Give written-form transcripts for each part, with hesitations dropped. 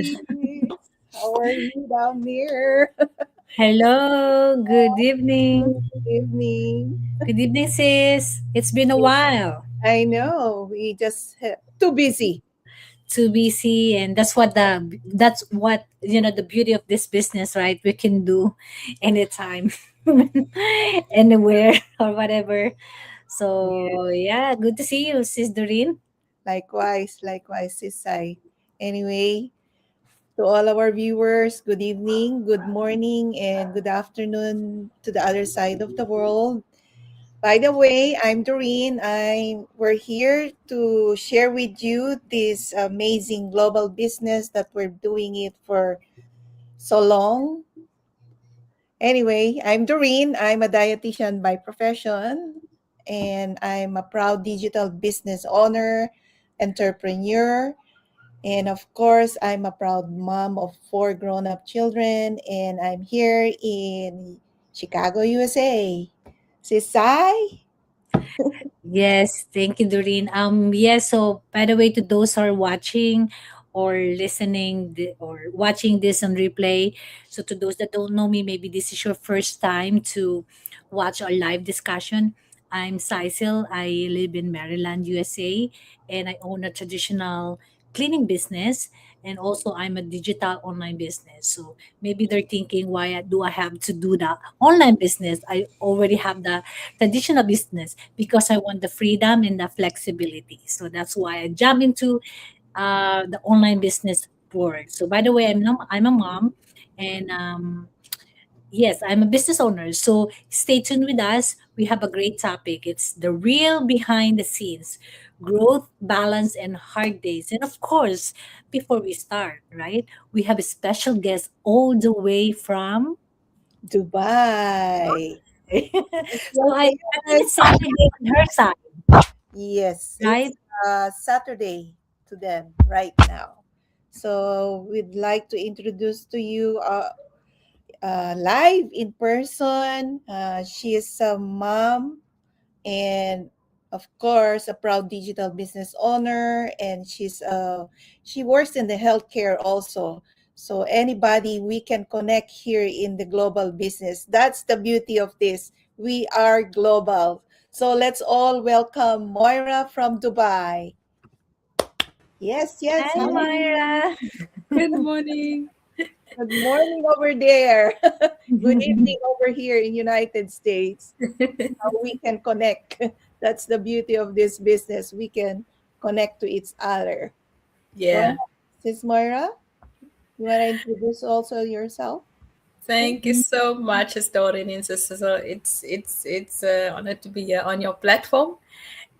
Yes. How are you down there? Hello, good evening. Good evening. Good evening, sis. It's been a while. I know we just too busy. Too busy, and that's what the beauty of this business, right? We can do anytime, anywhere, or whatever. Yeah. So yeah, good to see you, sis Doreen. Likewise, Sisai. Anyway, to all our viewers, good evening, good morning, and good afternoon to the other side of the world. By the way, I'm Doreen. We're here to share with you this amazing global business that we're doing it for so long. Anyway, I'm Doreen. I'm a dietitian by profession, and I'm a proud digital business owner, entrepreneur, and of course, I'm a proud mom of four grown up children, and I'm here in Chicago, USA. Sisai? Yes, thank you, Doreen. Yes. So, by the way, to those who are watching or or watching this on replay, so to those that don't know me, maybe this is your first time to watch our live discussion. I'm Cecil. I live in Maryland, USA, and I own a traditional cleaning business, and also I'm a digital online business. So maybe they're thinking, why do I have to do the online business? I already have the traditional business because I want the freedom and the flexibility. So that's why I jump into the online business world. So by the way, I'm a mom, and yes, I'm a business owner. So stay tuned with us. We have a great topic. It's the real behind the scenes, growth, balance, and hard days. And of course, before we start, right, we have a special guest all the way from. Dubai. So Yes, I think yes. it's Saturday on her side, Yes, it's right? Saturday to them right now. So we'd like to introduce to you live in person. She is a mom and of course a proud digital business owner, and she works in the healthcare also. So anybody we can connect here in the global business. That's the beauty of this. We are global. So let's all welcome Moira from Dubai. Yes, yes, Hi, hi. Myra. Good morning. Good morning over there. Good evening over here in United States. How we can connect. That's the beauty of this business. We can connect to each other. Go ahead, Yeah. Sis Moira. You want to introduce also yourself? Thank you so much, Historian and Sister. So it's honor to be here on your platform.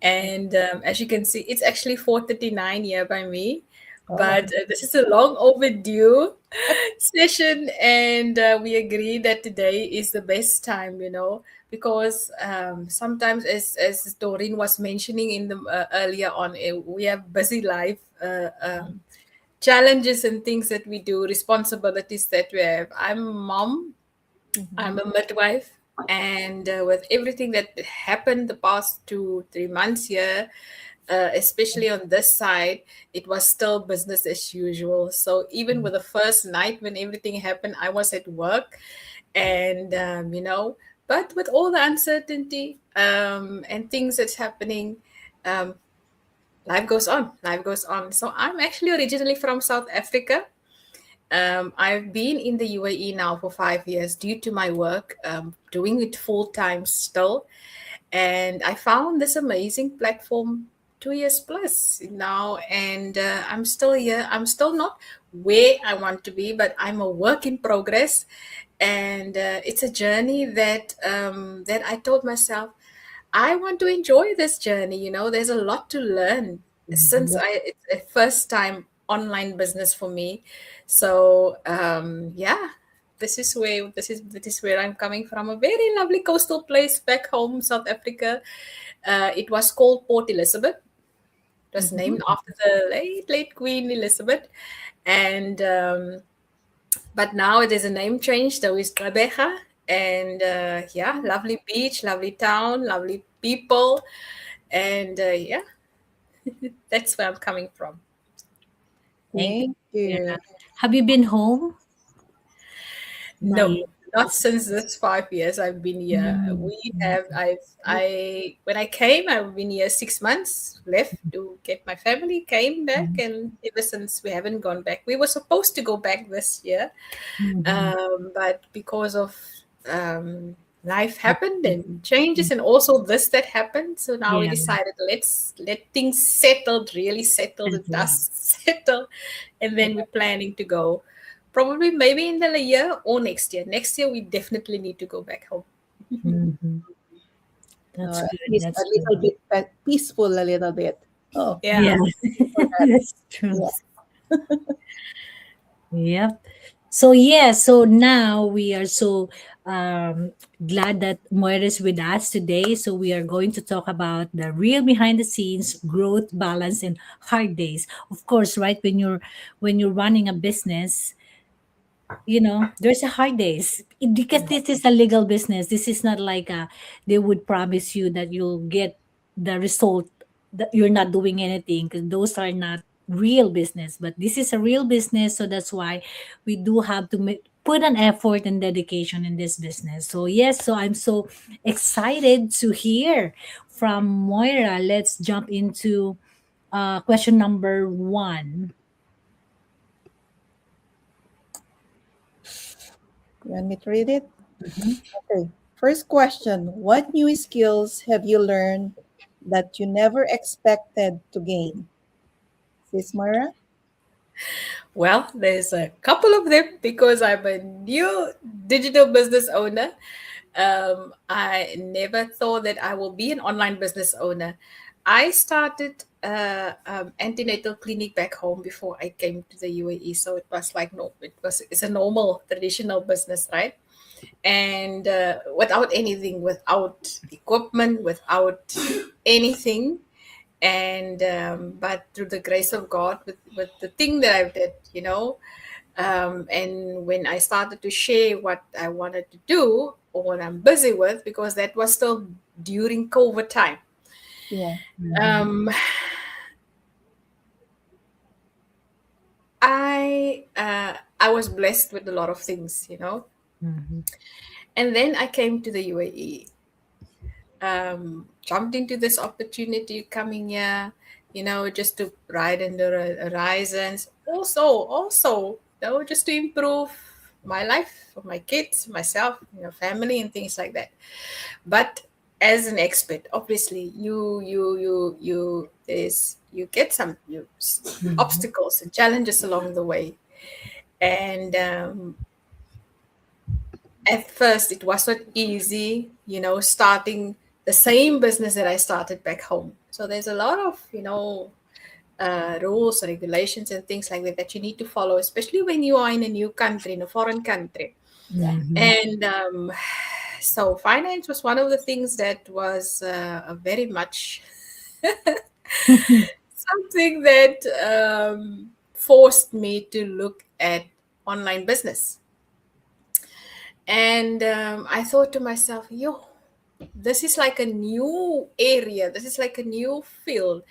And as you can see, it's actually 4:39 here by me. Oh, But this is a long overdue session, and we agree that today is the best time, because sometimes, as Doreen was mentioning in the earlier on, we have busy life. Challenges and things that we do, responsibilities that we have. I'm a mom, I'm mhm. a midwife, and with everything that happened the past 2, 3 months here, especially on this side, it was still business as usual. So even with the first night when everything happened, I was at work, and but with all the uncertainty and things that's happening. Um, Life goes on. Life goes on. So I'm actually originally from South Africa. I've been in the UAE now for 5 years due to my work, doing it full time still. And I found this amazing platform 2 years plus now, and I'm still here. I'm still not where I want to be, but I'm a work in progress. And it's a journey that I told myself I want to enjoy this journey. There's a lot to learn since it's a first time online business for me. So yeah, this is where I'm coming from. A very lovely coastal place back home, South Africa. It was called Port Elizabeth. It was Mhm. named after the late Queen Elizabeth, and but now it is a name change. So it's Gqeberha, and yeah, lovely beach, lovely town, lovely people, and yeah, that's where I'm coming from. Thank Thank you. Yeah. you. Have you been home? Not No, yet. not since this 5 years I've been here. Mm, We mm, have when I came, I've been here 6 months, left to get my family, came back, mm, and ever since we haven't gone back. We were supposed to go back this year, mhm. but because of um, life happened and changes, and also this that happened, so now we Yeah. decided let's let things settle, really settle, the Settle. dust settle, and then we're planning to go. Probably maybe in the year or next year. Next year we definitely need to go back home. Mhm. That's At good. least a That's little good. bit peaceful, a little bit. Oh, Yeah. Yeah, for that. that's true. Yeah. Yep. So yeah, so now we are so um, glad that Moira is with us today. So we are going to talk about the real behind the scenes growth, balance, and hard days. Of course, right when you're running a business, there's a hard days because this is a legal business. This is not like they would promise you that you'll get the result that you're not doing anything, because those are not real business, but this is a real business. So that's why we do have to put an effort and dedication in this business. So yes, so I'm so excited to hear from Moira. Let's jump into question number one. You want me to read it? Mhm. Okay. First question. What new skills have you learned that you never expected to gain? Sis Mara? Well, there's a couple of them because I'm a new digital business owner. I never thought that I will be an online business owner. I started antenatal clinic back home before I came to the UAE, so it was like no, it's a normal traditional business, right? And without anything, without equipment, without anything, and but through the grace of God, with the thing that I did, and when I started to share what I wanted to do or what I'm busy with, because that was still during COVID time. Yeah. Mhm. um, I was blessed with a lot of things, Mhm. and then I came to the UAE, jumped into this opportunity coming here, just to widen the horizons. Also, just to improve my life for my kids, myself, family, and things like that. But as an expert, obviously, you get some Mhm. obstacles and challenges along the way, and at first it wasn't easy, starting the same business that I started back home. So there's a lot of, rules, regulations, and things like that that you need to follow, especially when you are in a new country, in a foreign country. Yeah. Mhm. And so finance was one of the things that was a very much something that forced me to look at online business. And I thought to myself, yo, this is like a new area. This is like a new field.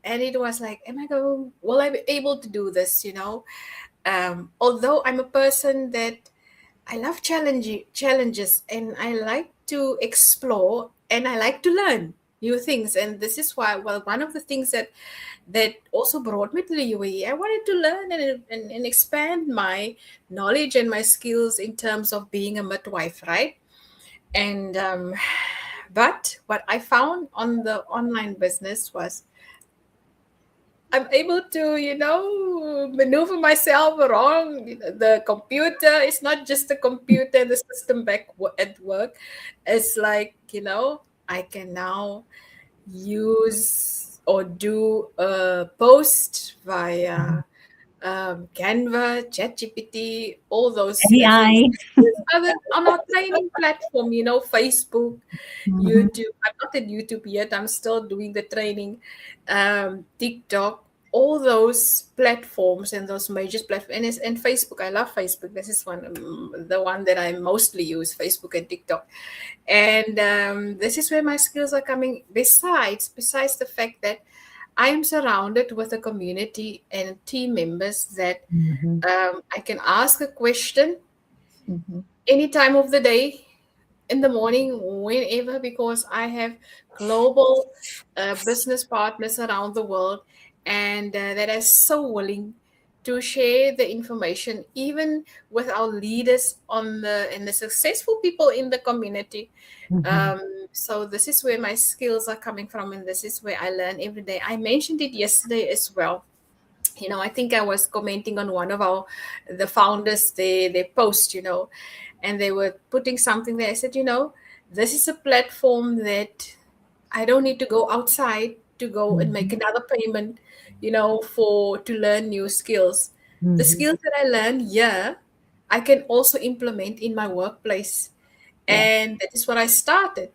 And it was like, am I going, will I be able to do this? Although I'm a person that I love challenges, and I like to explore, and I like to learn new things. And this is why, well, one of the things that also brought me to the UAE, I wanted to learn and expand my knowledge and my skills in terms of being a midwife, right? And but what I found on the online business was I'm able to, maneuver myself around. The computer is not just the computer, the system back at work. It's like, I can now use or do a post via Canva, ChatGPT, all those things. AI. There's other on our training platform, Facebook, Mhm. YouTube. I'm not at YouTube yet. I'm still doing the training. TikTok, all those platforms and those major platforms, and Facebook. I love Facebook. This is the one that I mostly use, Facebook and TikTok. And this is where my skills are coming. Besides the fact that I am surrounded with a community and team members that Mhm. I can ask a question Mm-hmm. any time of the day, in the morning, whenever, because I have global business partners around the world, and that are so willing to share the information, even with our leaders on the and the successful people in the community. Mhm. So this is where my skills are coming from, and this is where I learn every day. I mentioned it yesterday as well. I think I was commenting on one of our the founders, they post, and they were putting something there. I said, this is a platform that I don't need to go outside to go and make Mhm. another payment, for to learn new skills. The Mhm. skills that I learn here, I can also implement in my workplace. Yeah. And that is what I started.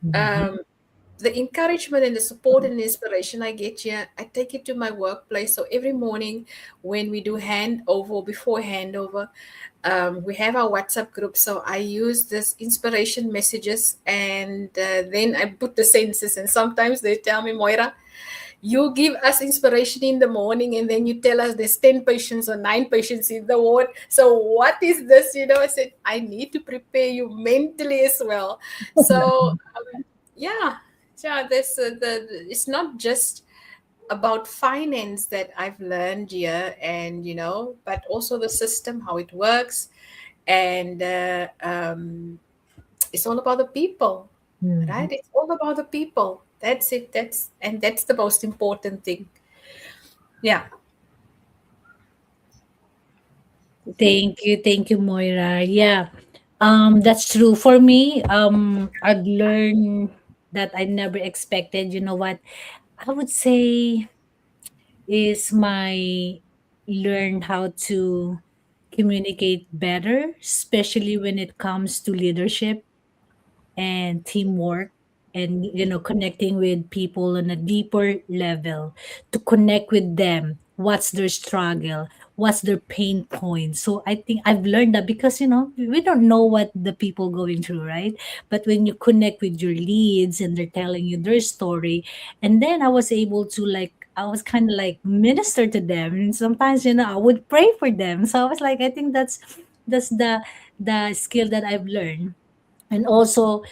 Mhm. Um, the encouragement and the support and inspiration I get here, I take it to my workplace. So every morning when we do handover, before handover, we have our WhatsApp group. So I use this inspiration messages, and then I put the senses. And sometimes they tell me, Moira, you give us inspiration in the morning, and then you tell us there's 10 patients or 9 patients in the ward. So what is this? I said, I need to prepare you mentally as well. So yeah, yeah, it's not just about finance that I've learned here, and but also the system, how it works, and it's all about the people, Mhm. right? It's all about the people. That's it. That's the most important thing. Yeah. Thank you, Moira. Yeah, that's true. For me, I've learned that I never expected. You know what? I would say is my learn how to communicate better, especially when it comes to leadership and teamwork, and connecting with people on a deeper level, to connect with them, what's their struggle, what's their pain point. So I think I've learned that, because we don't know what the people going through, right? But when you connect with your leads and they're telling you their story, and then I was able to, like, I was kind of like minister to them, and sometimes I would pray for them. So I was like, I think that's the skill that I've learned. And also,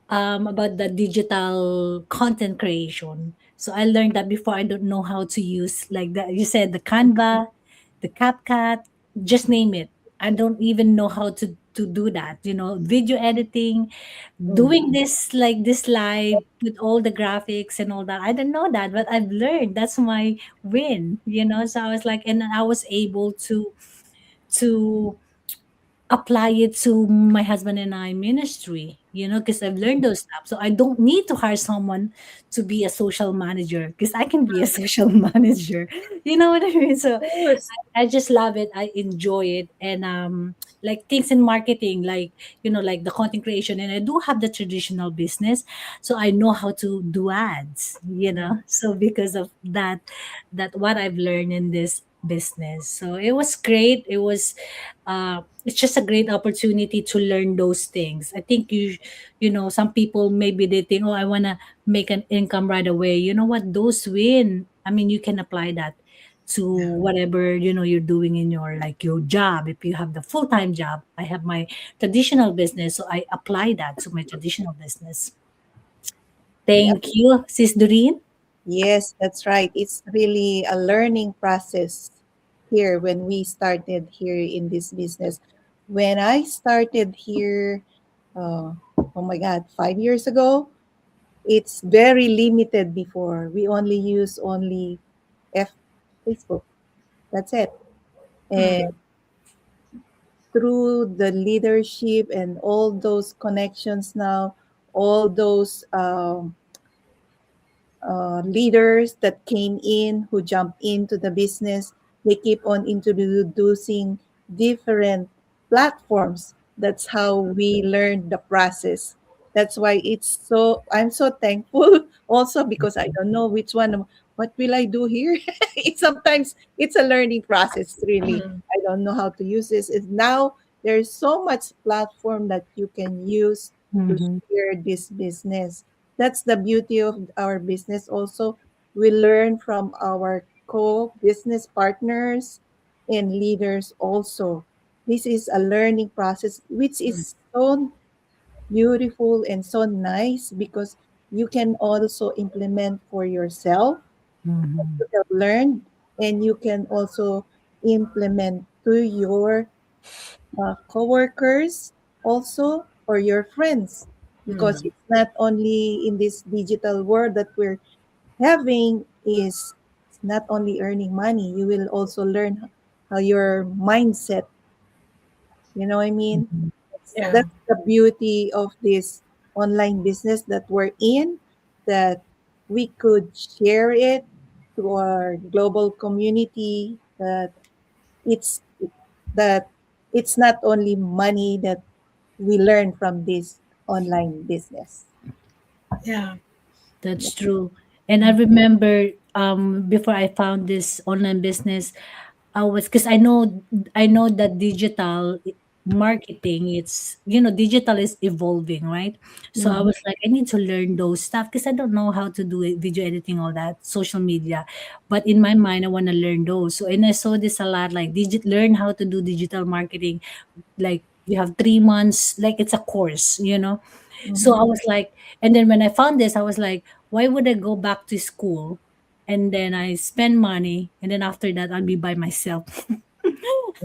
about the digital content creation. So I learned that before. I don't know how to use, like that you said, the Canva, the CapCut, just name it. I don't even know how to do that. Video editing, Mm. doing this, like this live with all the graphics and all that. I don't know that, but I've learned. That's my win. So I was like, and then I was able to apply it to my husband and I ministry, because I've learned those stuff. So I don't need to hire someone to be a social manager, because I can be a social manager. You know what I mean? So Yes. I just love it. I enjoy it. And like things in marketing, like like the content creation, and I do have the traditional business, so I know how to do ads. So because of that what I've learned in this business. So it was great. It's just a great opportunity to learn those things. I think some people, maybe they think, oh, I want to make an income right away. You know what? Those win. I mean, you can apply that to whatever you're doing in your, like, your job. If you have the full-time job, I have my traditional business, so I apply that to my traditional business. Yep. Thank you, Sis Doreen. Yes, that's right. It's really a learning process here when we started here in this business. When I started here, oh my God, 5 years ago, it's very limited before. We only use only F Facebook. That's it. And Mm. through the leadership and all those connections now, all those leaders that came in, who jumped into the business, they keep on introducing different platforms. That's how we learned the process. That's why I'm so thankful also, because I don't know which one, what will I do here? Sometimes it's a learning process, really. Mm. I don't know how to use this. Is now there's so much platform that you can use to Mm-hmm. share this business. That's the beauty of our business also. We learn from our co-business partners and leaders also. This is a learning process which is so beautiful and so nice because you can also implement for yourself what Mhm. you have learned, and you can also implement to your coworkers also, or your friends, because Mm. it's not only in this digital world that we're having is not only earning money. You will also learn how your mindset, you know what I mean? Mhm. Yeah. That's the beauty of this online business that we're in, that we could share it to our global community, it's that it's not only money that we learn from this online business. Yeah. That's Yeah. true. And I remember before I found this online business, I was because I know that digital marketing, it's digital is evolving, right? So I Mhm. was like, I need to learn those stuff because I don't know how to do it, video editing, all that, social media. But in my mind, I want to learn those. So and I saw this a lot, like learn how to do digital marketing. Like you have 3 months, like it's a course, so Mhm. I was like, and then when I found this, I was like, why would I go back to school and then I spend money and then after that I'll be by myself.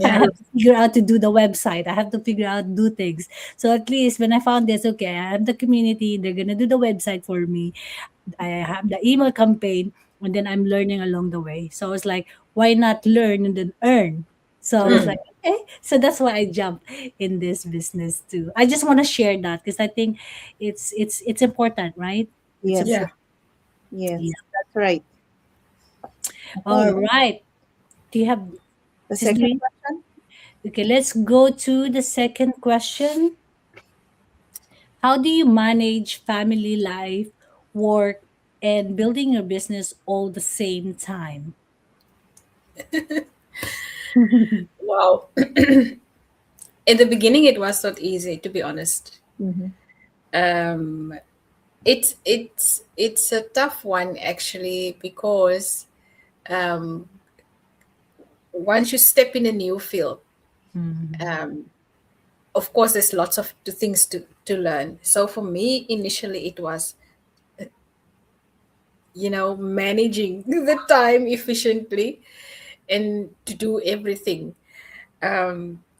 I Yeah. have to figure out to do the website. I have to figure out do things. So at least when I found this, okay, I have the community. They're gonna do the website for me. I have the email campaign, and then I'm learning along the way. So I was like, why not learn and then earn? So I was Mm. like, okay. So that's why I jumped in this business too. I just want to share that because I think it's important, right? It's Yes, Yeah. important. yes, Yeah. that's right. All Okay, right. Do you have the Sis second Doreen? question. Okay, let's go to the second question. How do you manage family life, work, and building your business all the same time? Wow. In the beginning, it was not easy, to be honest. Mm-hmm. Um, it's a tough one actually because um, once you step in a new field, Mhm. um, of course, there's lots of things to learn. So for me, initially, it was managing the time efficiently and to do everything.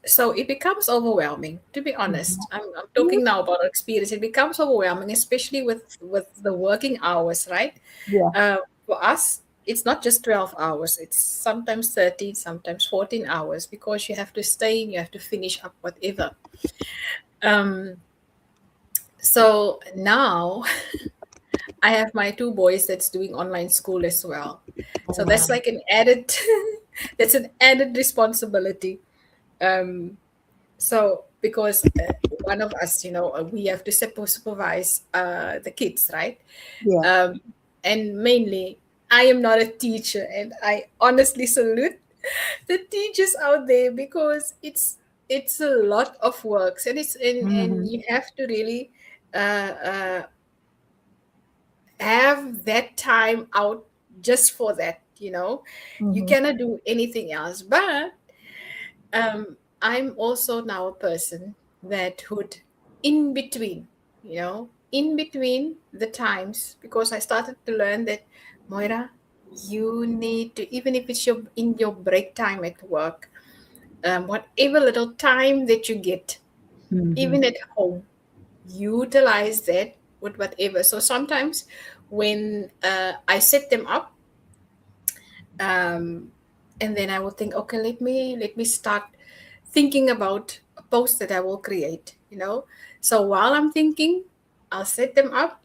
So it becomes overwhelming, to be honest. I'm talking now about our experience. It becomes overwhelming, especially with the working hours, right? Yeah. For us, it's not just 12 hours. It's sometimes 13, sometimes 14 hours because you have to stay and you have to finish up whatever. Um, so now I have my two boys that's doing online school as well. Oh So that's wow. like an added that's an added responsibility. Um, So, because one of us, we have to supervise the kids, right? Yeah. Um, and mainly, I am not a teacher, and I honestly salute the teachers out there because it's a lot of work, and and Mhm. you have to really uh, have that time out just for that. You Mm-hmm. cannot do anything else, but I'm also now a person that would, in between, in between the times, because I started to learn that, Moira, you need to, even if it's in your break time at work, whatever little time that you get, Mhm. even at home, utilize that with whatever. So sometimes when I set them up, um, and then I will think, okay, let me start thinking about a post that I will create. So while I'm thinking, I'll set them up,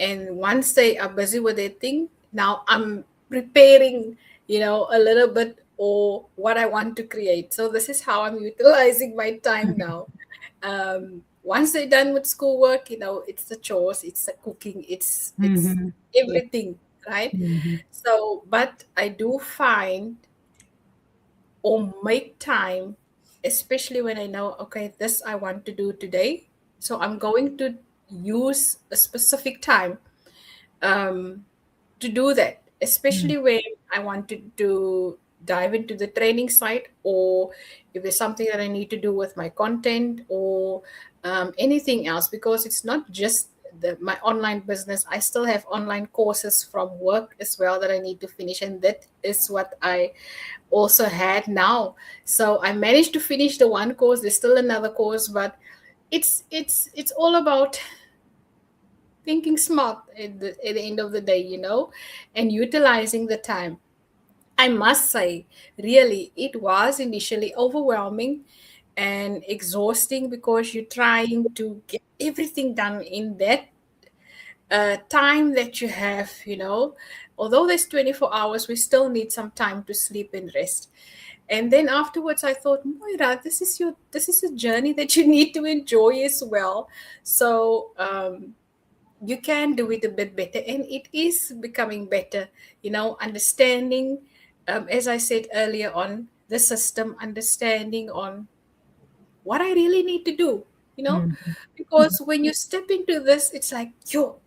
and once they are busy with their thing, now I'm preparing, a little bit or what I want to create. So this is how I'm utilizing my time now. Once they're done with schoolwork, it's the chores, it's the cooking, it's Mhm. Yeah. everything, right? Mhm. So, but I do find or make time, especially when I know, okay, this I want to do today. So I'm going to use a specific time um, to do that. Mm. especially when I wanted to dive into the training side, or if there's something that I need to do with my content, or anything else, because it's not just my online business. I still have online courses from work as well that I need to finish, and that is what I also had now. So I managed to finish the one course. There's still another course, but it's all about thinking smart at the end of the day, and utilizing the time. I must say, really, it was initially overwhelming and exhausting because you're trying to get everything done in that time that you have. Although there's 24 hours, we still need some time to sleep and rest. And then afterwards, I thought, Moira, this is a journey that you need to enjoy as well. So you can do it a bit better, and it is becoming better. Understanding, as I said earlier on, the system, understanding on what I really need to do. You know, Mm. because when you step into this, it's like, yo,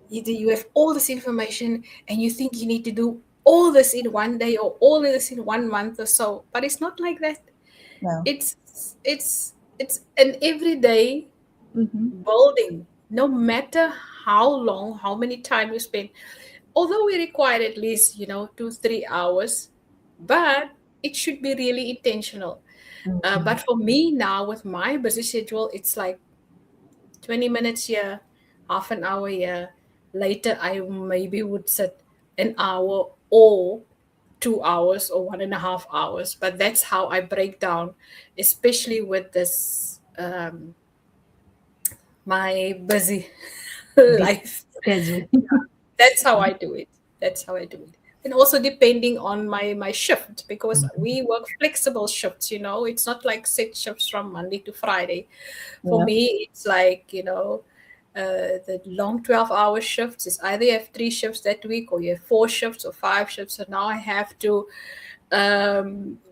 you have all this information and you think you need to do all this in one day or all this in 1 month or so, but it's not like that. No. It's an everyday Mm-hmm. building, no matter how long, how many time you spend. Although we require at least 2-3 hours, but it should be really intentional. But for me now, with my busy schedule, it's like 20 minutes here, half an hour here. Later, I maybe would sit an hour or 2 hours or 1.5 hours. But that's how I break down, especially with this my busy Busy life. schedule. That's how I do it. That's how I do it. And also depending on my shift, because we work flexible shifts. It's not like set shifts from Monday to Friday. For Yeah. me, it's like, the long 12-hour shifts is either you have 3 shifts that week, or you have 4 shifts or 5 shifts. So now I have to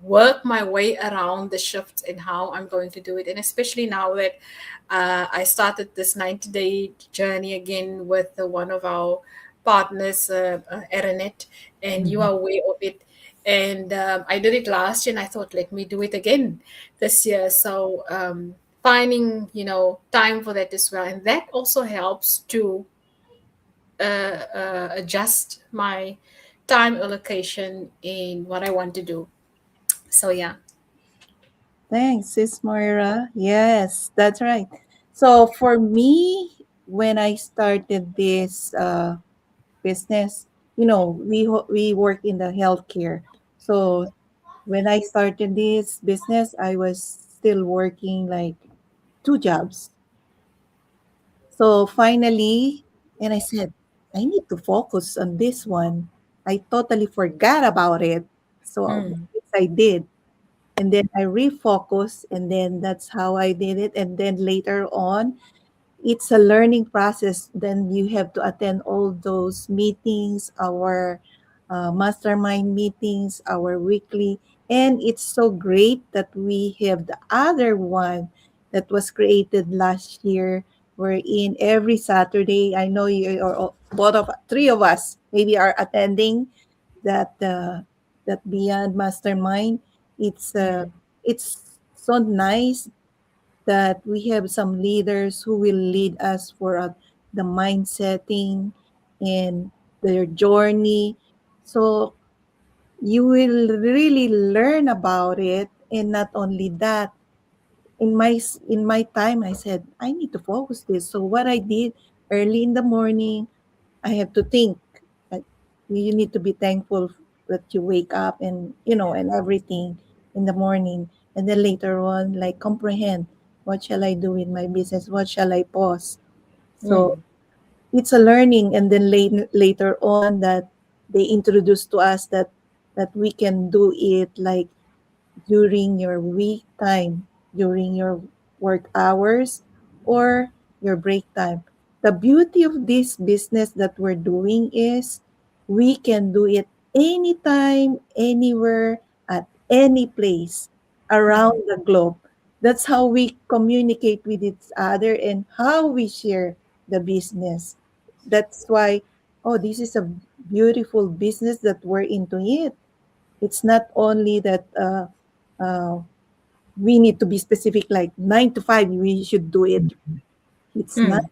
work my way around the shifts and how I'm going to do it. And especially now that I started this 90-day journey again with one of our partners, Aranet, and you Mhm. are aware of it. And I did it last year, and I thought, let me do it again this year. So finding, time for that as well. And that also helps to adjust my time allocation in what I want to do. So yeah. Thanks, Sis Moira. Yes, that's right. So for me, when I started this business, we work in the healthcare. So when I started this business, I was still working like two jobs. So finally, and I said, I need to focus on this one. I totally forgot about it. So Mm, yes, I did. And then I refocused, and then that's how I did it. And then later on, it's a learning process. Then you have to attend all those meetings, our mastermind meetings, our weekly. And it's so great that we have the other one that was created last year. We're in every Saturday. I know you or both of three of us maybe are attending that Beyond Mastermind. It's so nice that we have some leaders who will lead us for the mind setting and their journey. So you will really learn about it. And not only that, in my time, I said I need to focus this. So what I did early in the morning, I have to think. Like, you need to be thankful that you wake up and everything in the morning. And then later on, like comprehend what shall I do in my business? What shall I pause? So mm, it's a learning. And then later on that they introduce to us that we can do it like during your week time, during your work hours, or your break time. The beauty of this business that we're doing is we can do it anytime, anywhere, at any place around the globe. That's how we communicate with each other and how we share the business. That's why, oh, this is a beautiful business that we're into it. It's not only that uh, we need to be specific, like 9 to 5, we should do it. It's not. Mm.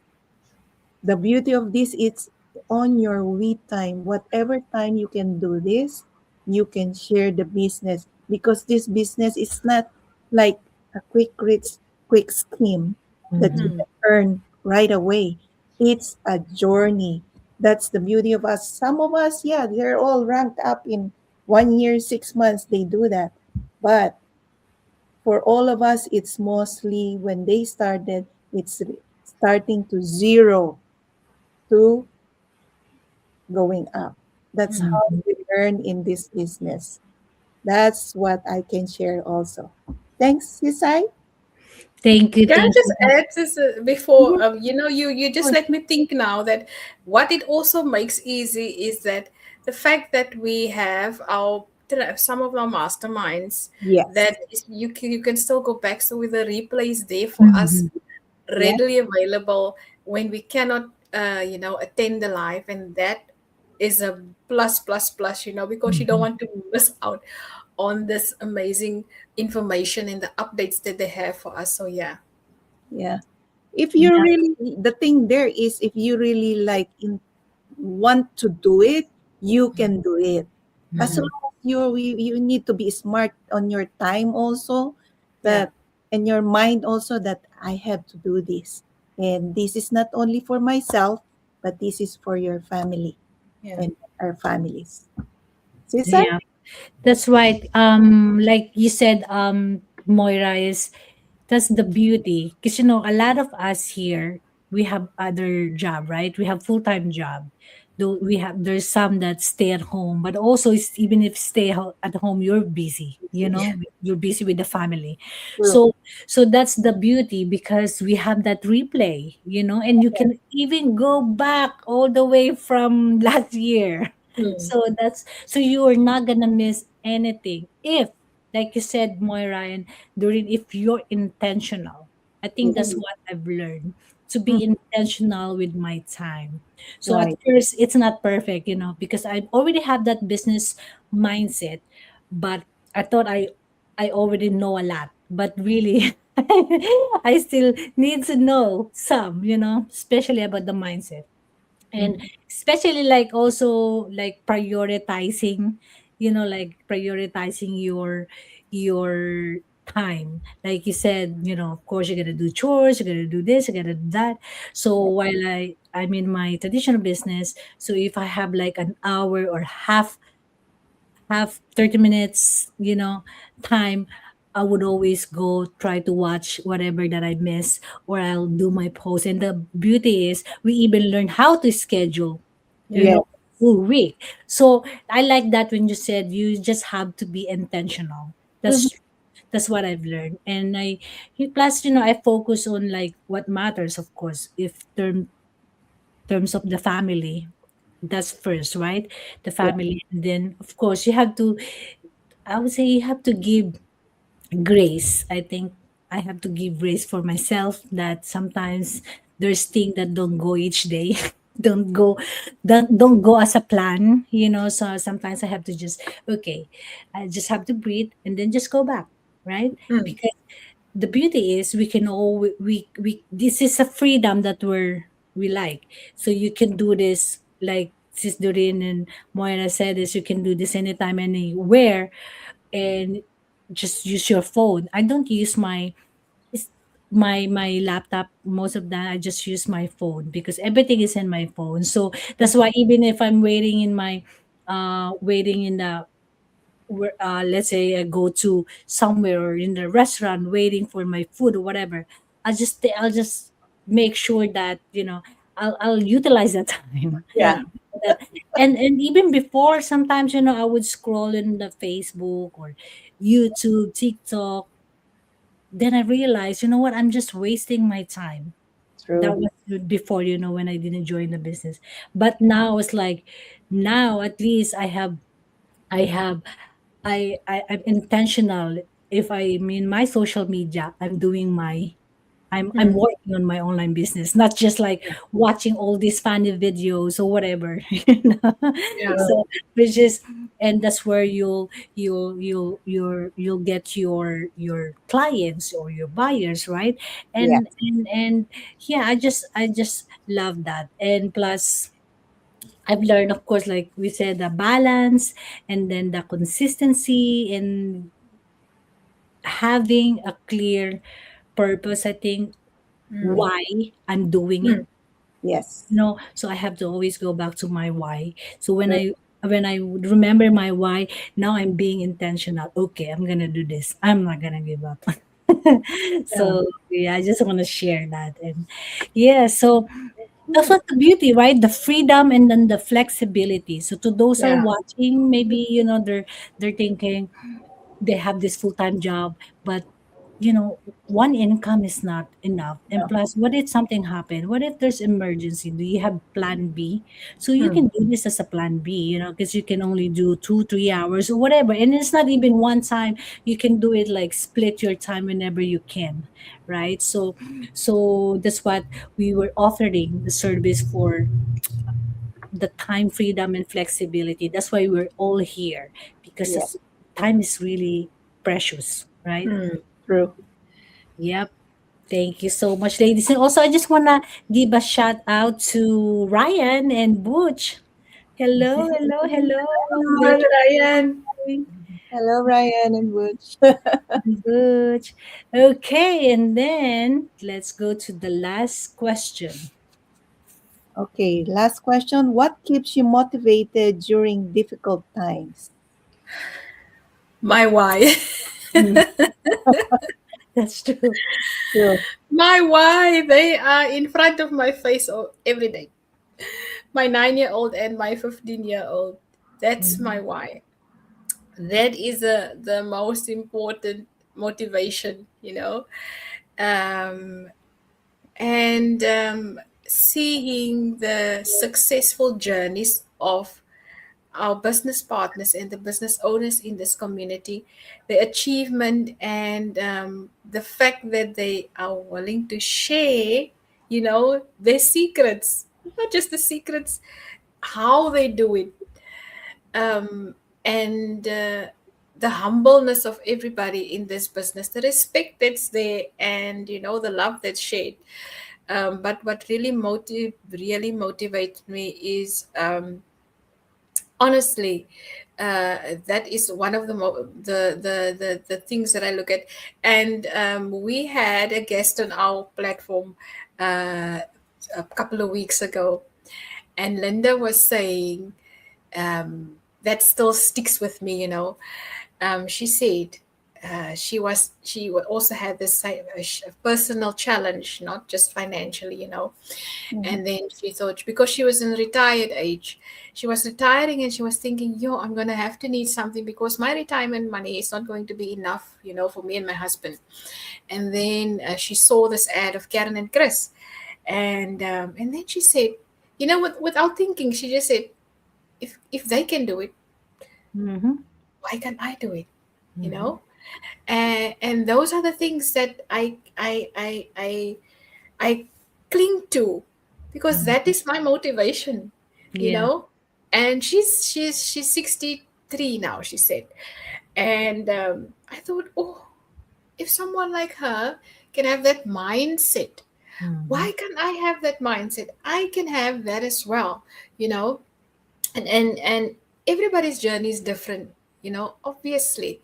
The beauty of this, it's on your we time. Whatever time you can do this, you can share the business, because this business is not like a quick rich quick scheme that you Mhm. can earn right away. It's a journey. That's the beauty of us. Some of us, yeah, they're all ranked up in 1 year, 6 months, they do that. But for all of us, it's mostly when they started, it's starting to zero to going up. That's how Mhm. we learn in this business. That's what I can share also. Thanks, Sisai. Thank you, Can I thank just you. add this before Mhm. you Of just course. let me think now that what it also makes easy is that the fact that we have our some of our masterminds Yes. that is, you can still go back, so with the replays there for us Mhm. Yeah. readily available when we cannot attend the live, and that is a plus, because you don't Mhm. want to miss out on this amazing information and the updates that they have for us. So yeah. Yeah. If you Yeah. really, the thing there is, if you really like want to do it, you can do it. As long Mhm. as you need to be smart on your time also, Yeah. that and your mind also, that I have to do this. And this is not only for myself, but this is for your family Yeah. and our families. Sisay? Yeah. That's right. Like you said, Moira, is that's the beauty. Because a lot of us here, we have other job, right? We have full-time job. Though there's some that stay at home, but also it's, even if at home, you're busy. You're busy with the family. True. So that's the beauty, because we have that replay. And you can even go back all the way from last year. Mm. So you are not gonna miss anything if, like you said, Moira and Doreen, if you're intentional. I think that's Yes. what I've learned, to Mm, be intentional with my time. So at right. first, it's not perfect, because I already have that business mindset, but I thought I already know a lot, but really, I still need to know some, especially about the mindset, and Mhm. especially like also like prioritizing, like prioritizing your time, like you said, of course you're gonna do chores, you're gonna do this, you're gonna do that. So while I'm in my traditional business, so if I have like an hour or half 30 minutes, time, I would always go try to watch whatever that I miss, or I'll do my post. And the beauty is we even learn how to schedule, Yeah. Yes. full week. So I like that when you said you just have to be intentional. Mhm. That's what I've learned. And plus, I focus on like what matters, of course, if terms of the family, that's first, right? The Yeah. family. And then of course you have to, I would say, you have to give grace. I think I have to give grace for myself, that sometimes there's things that don't go each day. Don't go as a plan, so sometimes I have to just, okay, I just have to breathe and then just go back, right? Mm. Because the beauty is we can all we this is a freedom that we like. So you can do this, like Sis Doreen and Moira said, is you can do this anytime, anywhere, and just use your phone. I don't use is- my laptop most of that. I just use my phone because everything is in my phone. So that's why even if I'm waiting in the let's say I go to somewhere or in the restaurant waiting for my food or whatever, I'll just make sure that I'll utilize that time. Yeah. Yeah. That, and even before, sometimes I would scroll in the Facebook or YouTube, TikTok. Then I realized, you know what, I'm just wasting my time. That True. was before, when I didn't join the business. But now it's like, now at least I have I'm intentional. If I'm in my social media, I'm doing my I'm working on my online business, not just like watching all these funny videos or whatever. Yeah. So which is, and that's where you'll get your clients or your buyers, right? Yeah. And yeah, I just love that. And plus I've learned, of course, like we said, the balance and then the consistency and having a clear purpose. I think why I'm doing it. Mm. Yes. So I have to always go back to my why. So when I would remember my why, now I'm being intentional. Okay, I'm gonna do this. I'm not gonna give up. Yeah. So yeah, I just want to share that. And yeah, so that's what the beauty, right? The freedom and then the flexibility. So to those are Yeah. watching, maybe they're thinking they have this full-time job, but one income is not enough. And plus, what if something happened? What if there's emergency? Do you have plan B? So you Mm. can do this as a plan B, because you can only do 2 3 hours or whatever, and it's not even one time. You can do it like split your time whenever you can, right? So that's what we were offering the service for, the time freedom and flexibility. That's why we're all here, because Yeah. time is really precious, right? Mm. True. Yep. Thank you so much, ladies. And also, I just want to give a shout out to Ryan and Butch. Hello, hello, hello. Hi, Good Ryan. morning, Hello, Ryan and Butch. Butch. Okay, and then let's go to the last question. Okay, last question. What keeps you motivated during difficult times? My why. Mm, that's true. True. My why. They are in front of my face every day. My 9-year old and my 15-year-old. That's my Mhm. why. That is the most important motivation, Um, and seeing the successful journeys of our business partners and the business owners in this community, the achievement and the fact that they are willing to share, their secrets, not just the secrets, how they do it, um, and the humbleness of everybody in this business, the respect that's there, and the love that's shared. But what really motivates me is, honestly, that is one of the things that I look at. And we had a guest on our platform uh, a couple of weeks ago, and Linda was saying, that still sticks with me. She said, also had this personal challenge, not just financially, Mhm. and then she thought, because she was in retired age, she was retiring and she was thinking, yo, I'm going to have to need something because my retirement money is not going to be enough, for me and my husband. And then she saw this ad of Karen and Chris. And then she said, without thinking, she just said, if they can do it, Mhm. why can't I do it? You Mhm. know? And those are the things that I cling to, because that Mhm. is my motivation, you Yeah. know. And she's 63 now, she said. And I thought, oh, if someone like her can have that mindset, Mhm. why can't I have that mindset? I can have that as well, you know. And everybody's journey is different, obviously.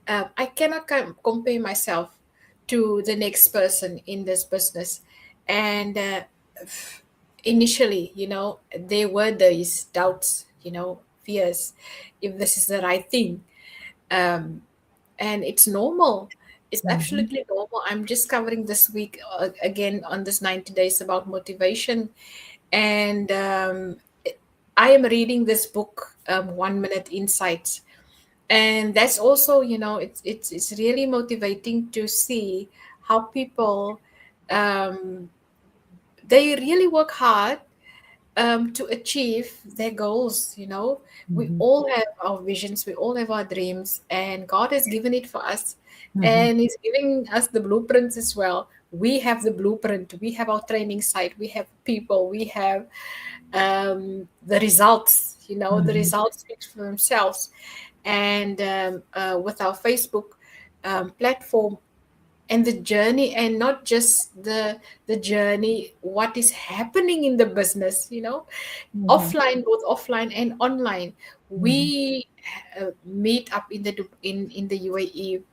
I cannot compare myself to the next person in this business. And initially, there were these doubts, fears, if this is the right thing. Um, and it's normal. It's Mhm. absolutely normal. I'm just covering this week again on this 90 days about motivation. And I am reading this book, 1 Minute Insights, and that's also, it's really motivating to see how people, um, they really work hard to achieve their goals. We Mhm. all have our visions, we all have our dreams, and God has given it for us, Mhm. and He's giving us the blueprints as well. we have the blueprint, we have our training site, we have people, we have the results. You know, the Mhm. results speak for themselves. And with our Facebook platform, and the journey, and not just the journey, what is happening in the business, you know, Mhm. offline, both offline and online. Mhm. We meet up in the UAE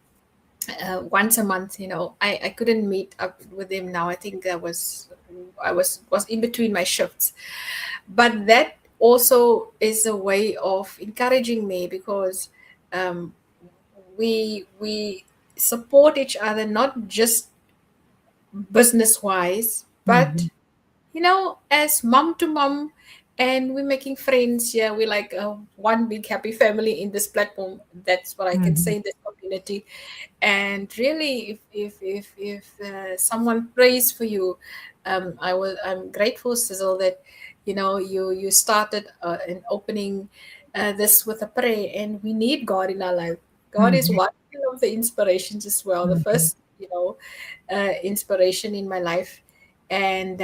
once a month. You know, I couldn't meet up with him now. I think I was in between my shifts, but that also is a way of encouraging me, because um, we support each other, not just business wise, Mhm. but you know, as mom to mom, and we're making friends. Yeah, we're like one big happy family in this platform. That's what I can say Mhm. in this community. And really, if someone prays for you, I'm grateful, Sizzle, that you know you started and opening this with a prayer. And we need God in our life. God is Mhm. one of the inspirations as well, the Mhm. first, you know, inspiration in my life. And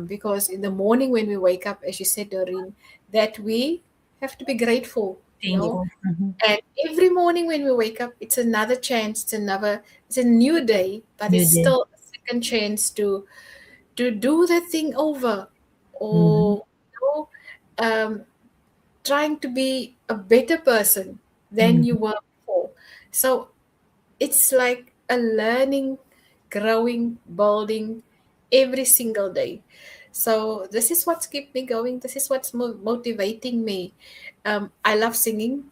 because in the morning when we wake up, as you said, Doreen, that we have to be grateful, you know. Thankful. Mhm. And every morning when we wake up, it's another chance, it's a new day, but You it's did. still a second chance to do that thing over, Mhm. or you know, trying to be a better person than you Mhm. were before. So it's like a learning, growing, building every single day. So this is what's keep me going. This is what's motivating me. I love singing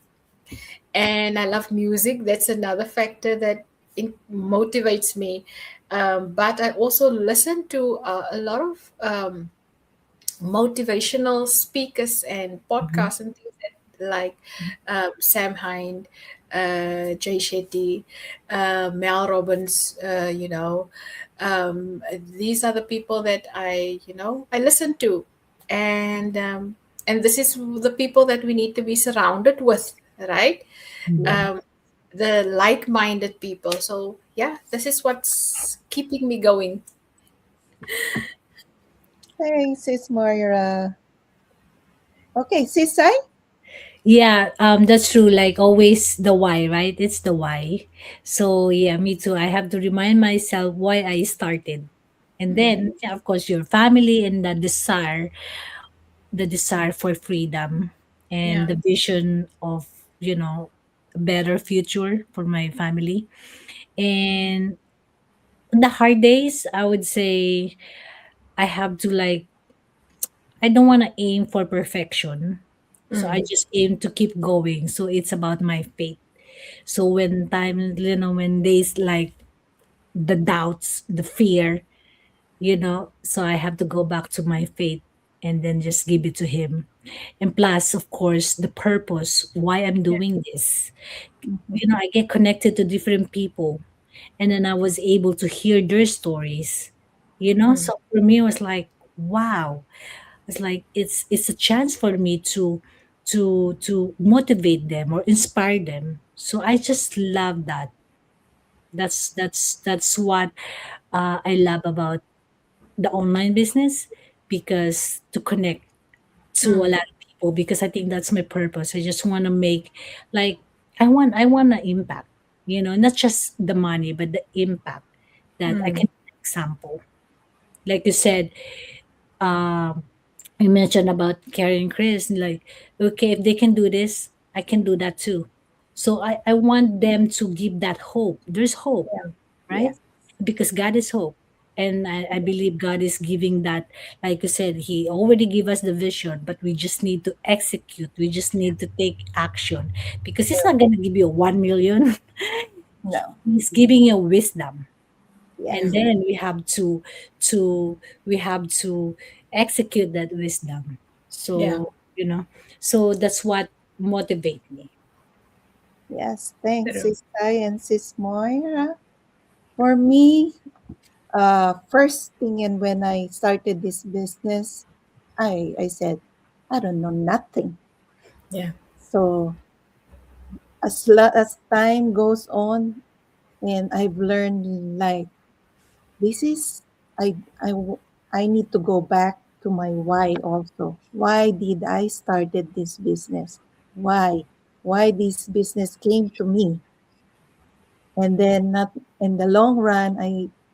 and I love music. That's another factor that motivates me. But I also listen to a lot of motivational speakers and Mhm. podcasts and things that, like Sam Hind, Jay Shetty, Mel Robbins. You know, these are the people that I listen to, and this is the people that we need to be surrounded with, right? Yeah. Um, the like-minded people. So yeah, this is what's keeping me going. Thanks, Sis Moira. Okay, Sis Sai? Yeah, that's true. Like always, the why, right? It's the why. So yeah, me too. I have to remind myself why I started, and then yeah, of course your family and the desire for freedom, and Yeah. the vision of a better future for my family. And the hard days, I would say I have to like I don't want to aim for perfection. So I Mm. just aim to keep going. So it's about my faith. So when time, when days like the doubts, the fear, so I have to go back to my faith and then just give it to him. And plus, of course, the purpose why I'm Yeah. doing this. Mhm. I get connected to different people, and then I was able to hear their stories. Mm. So for me, it was like, wow. It's like it's a chance for me to motivate them or inspire them. So I just love that. That's what I love about the online business, because to connect to a Mm. lot of people, because I think that's my purpose. I just want to make, like, I want to impact, not just the money but the impact, that I Mm. can example, like you said. um you mentioned about carrying Chris, like, okay, if they can do this, I can do that too. So I want them to give that hope. There's hope, Yeah. right? Yes. Because God is hope. And I believe God is giving that, like you said, He already gave us the vision, but we just need to execute. We just need to take action, because He's not going to give you 1 million. No. He's giving you wisdom, and Yes. Mm. then to we have to execute that wisdom. Yeah. So that's what motivate me. Yes. Thanks, True. Sis Sai and Sis Moira. For me, first thing, and when I started this business, I said, I don't know nothing. Yeah. So as time goes on, and I've learned like this is I need to go back to my why also. Why did I started this business? Why? Why this business came to me? And then not in the long run,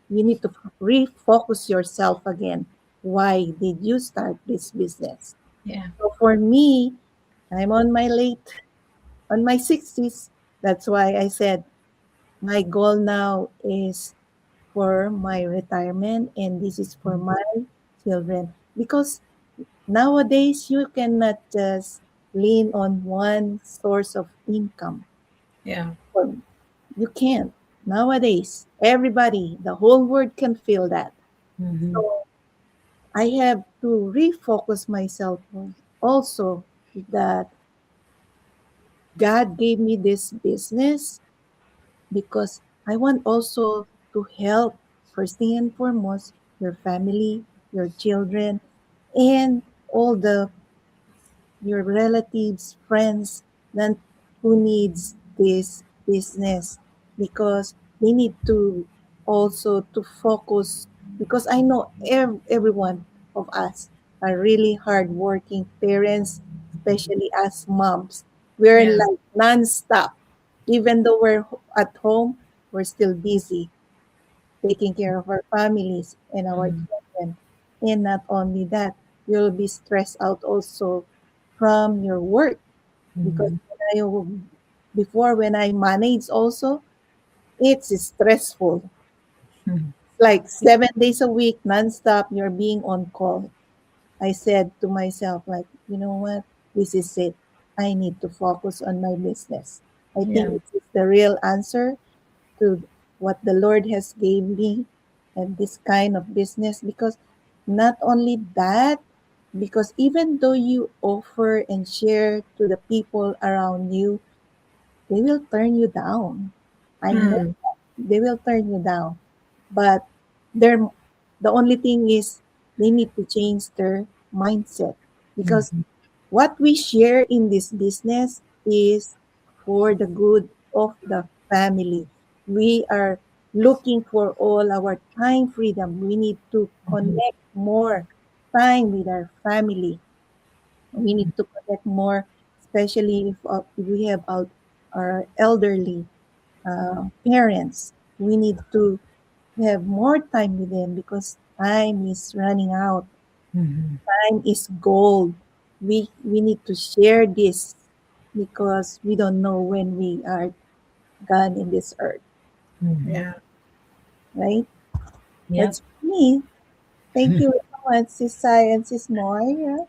you need to refocus yourself again. Why did you start this business? Yeah. So for me, I'm on my 60s. That's why I said my goal now is for my retirement and this is for my children. Because nowadays you cannot just lean on one source of income. Yeah. Or you can't. Nowadays, everybody, the whole world can feel that. Mm-hmm. So I have to refocus myself also that God gave me this business because I want also to help, first thing and foremost, your family, your children, and all the your relatives, friends, then who needs this business because they need to also to focus because I know everyone of us are really hardworking parents, especially as moms. We're Yeah. like nonstop. Even though we're at home, we're still busy taking care of our families and our Mm-hmm. children. And not only that, you'll be stressed out also from your work because Mm-hmm. before when I manage also, it's stressful. Mm-hmm. Like 7 days a week, nonstop, you're being on call. I said to myself, like, you know what? This is it. I need to focus on my business. I think Yeah. this is the real answer to what the Lord has gave me and this kind of business because not only that, because even though you offer and share to the people around you, they will turn you down. I know Mm-hmm. that. They will turn you down. But they're, the only thing is they need to change their mindset because what we share in this business is for the good of the family. We are looking for all our time freedom. We need to connect more time with our family. We need to connect more, especially if we have our elderly parents. We need to have more time with them because time is running out. Mm-hmm. Time is gold. We need to share this because we don't know when we are gone in this earth, Mm-hmm. Yeah. right? Yep. That's me. Thank you so much, Sis Sai and Sis Moira.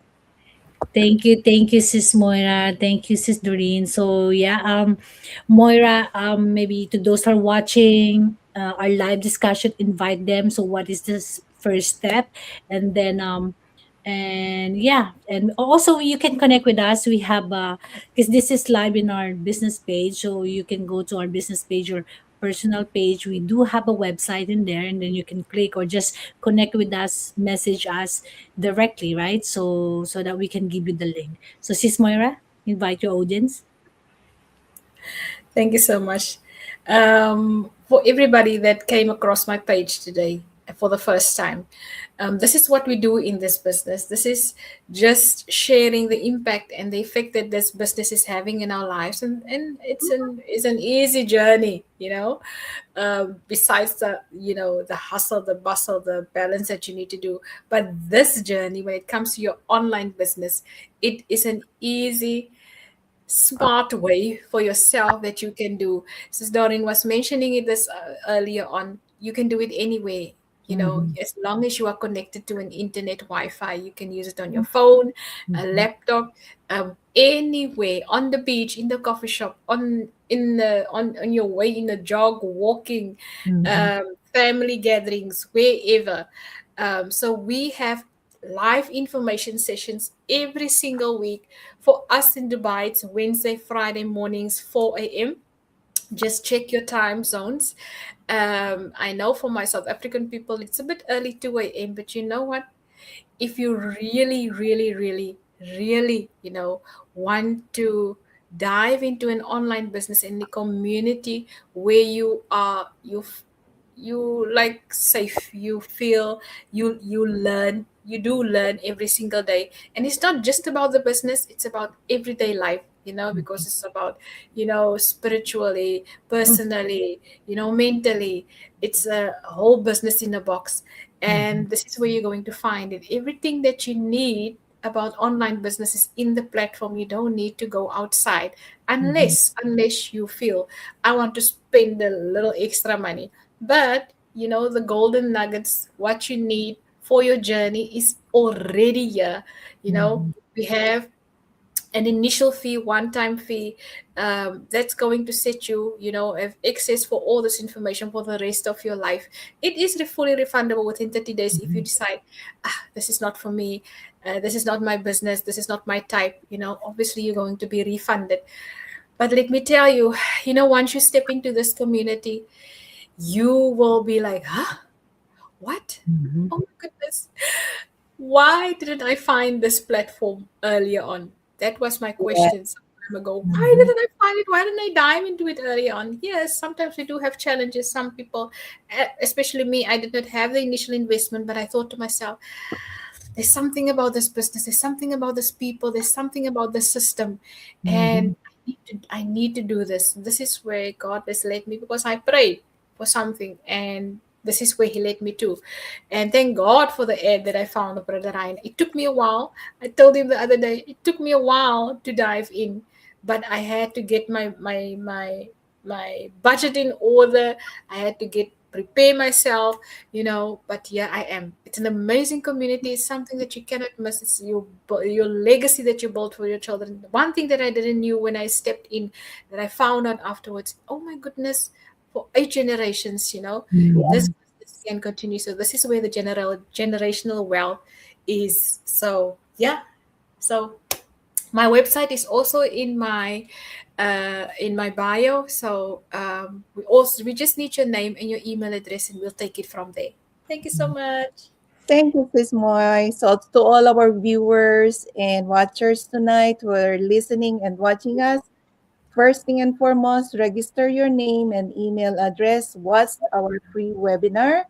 Thank you, Sis Moira. Thank you, Sis Doreen. So yeah, Moira, maybe to those who are watching our live discussion, invite them. So what is this first step? And then and yeah, and also you can connect with us. We have because this is live in our business page, so you can go to our business page or personal page. We do have a website in there, and then you can click or just connect with us, message us directly, right? So that we can give you the link. So Sis Moira, invite your audience. Thank you so much. For everybody that came across my page today for the first time, this is what we do in this business. This is just sharing the impact and the effect that this business is having in our lives, and it's an easy journey, besides the the hustle, the bustle, the balance that you need to do. But this journey, when it comes to your online business, it is an easy, smart way for yourself that you can do. Sis Doreen was mentioning it this earlier on. You can do it anyway. Mm-hmm. As long as you are connected to an internet Wi-Fi, you can use it on your phone, a Mm-hmm. laptop, anyway, on the beach, in the coffee shop, on your way in a jog, walking, Mm-hmm. family gatherings, wherever. So we have live information sessions every single week. For us in Dubai, it's Wednesday, Friday mornings, 4 a.m. Just check your time zones. I know for my South African people, it's a bit early, 2 a.m., but you know what? If you really, really, really, really, want to dive into an online business in the community where you like safe. You feel you learn. You do learn every single day, and it's not just about the business. It's about everyday life. Because it's about spiritually, personally, mentally. It's a whole business in a box, Mhm. and this is where you're going to find it. Everything that you need about online business is in the platform. You don't need to go outside Mhm. unless you feel I want to spend a little extra money. But the golden nuggets, what you need for your journey is already here. Mhm. We have an initial fee, one-time fee, that's going to set you, have access for all this information for the rest of your life. It is fully refundable within 30 days if you Mhm. decide, this is not for me, this is not my business, this is not my type. Obviously you're going to be refunded. But let me tell you, once you step into this community, you will be like, huh? What? Mhm. Oh my goodness. Why didn't I find this platform earlier on? That was my Yeah. question some time ago. Why Mhm. didn't I find it? Why didn't I dive into it early on? Yes, sometimes we do have challenges. Some people, especially me, I did not have the initial investment, but I thought to myself, there's something about this business, there's something about this people, there's something about the system, Mhm. and I need to do this. This is where God has led me, because I prayed for something, and this is where He led me to. And thank God for the ad that I found of Brother Ryan. It took me a while. I told him the other day, it took me a while to dive in, but I had to get my budget in order. I had to get prepare myself, but yeah, I am. It's an amazing community. It's something that you cannot miss. It's your legacy that you built for your children. One thing that I didn't knew when I stepped in, that I found out afterwards, oh my goodness, for 8 generations, this Mhm. business can continue. So this is where the generational wealth is. So yeah. So my website is also in my bio. So we just need your name and your email address, and we'll take it from there. Thank you so much. Thank you, Sis Moy. So to all our viewers and watchers tonight who are listening and watching us, first thing and foremost, register your name and email address. What's our free webinar?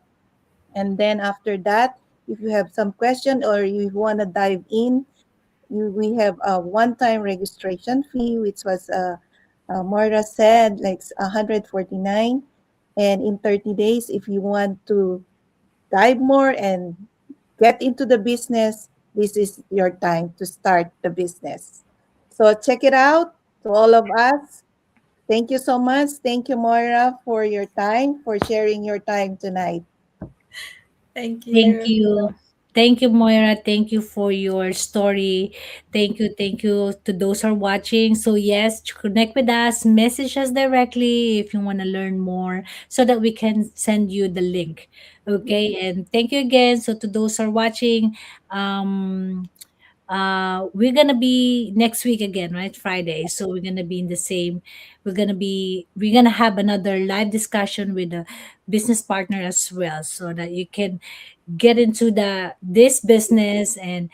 And then after that, if you have some question or you want to dive in, we have a one-time registration fee, which was Moira said, like 149. And in 30 days, if you want to dive more and get into the business, this is your time to start the business. So check it out to all of us. Thank you so much. Thank you, Moira, for your time, for sharing your time tonight. Thank Thank you. you. Thank you, Moira. Thank you for your story. Thank you. Thank you to those who are watching. So, yes, connect with us, message us directly if you want to learn more so that we can send you the link. Okay. And thank you again. So, to those who are watching, um, we're gonna be next week again, right? Friday. So we're gonna be in the same, we're gonna have another live discussion with a business partner as well, so that you can get into this business, and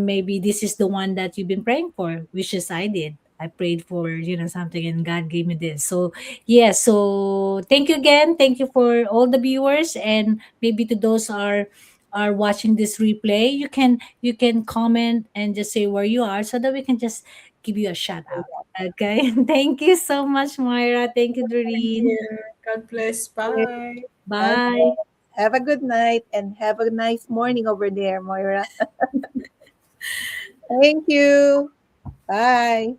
maybe this is the one that you've been praying for, which is I did. I prayed for something, and God gave me this. So yeah, so thank you again. Thank you for all the viewers, and maybe to those are watching this replay, you can comment and just say where you are, so that we can just give you a shout out. Okay. Thank you so much, Moira. Thank you, Thank Doreen. you. God bless. Bye. God Bye. bless. Have a good night and have a nice morning over there, Moira. Thank you. Bye.